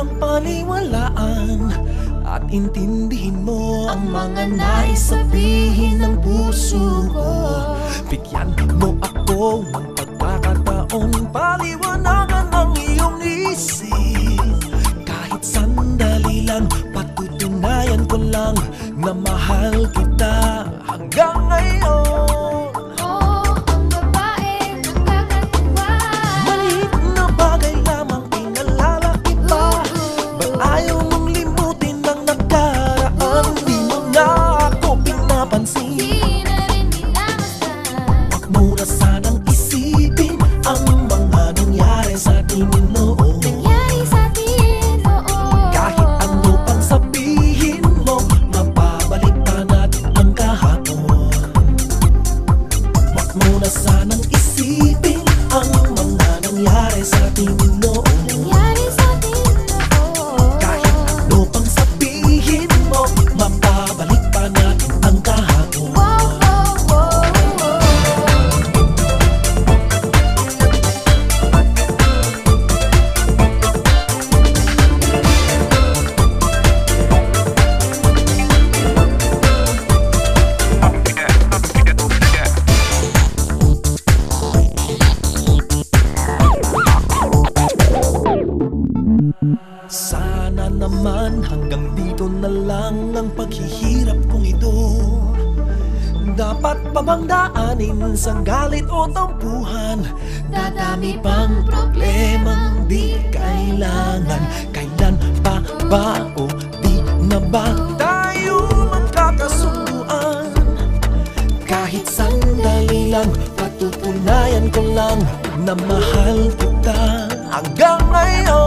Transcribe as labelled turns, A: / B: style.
A: upang paniwalaan at intindihin mo ang mga nais sabihin ng puso ko. Bigyan mo ako ng pagkakataon, paliwanagan ang iyong isip. Kahit sandali lang, patutunayan ko lang na mahal kita hanggang ngayon. Sanang isipin ang mga nangyari sa tingin mo. Kahit ano pang sabihin mo, mapabalik pa natin ang kahapon. Sana naman hanggang dito na lang ang paghihirap kong ito. Dapat pa bang daanin sa galit o tampuhan? Dadami pang problemang di kailangan. Kailan pa ba o di na ba tayo magkakasunduan? Kahit sandali lang, patutunayan ko lang na mahal kita hanggang ngayon.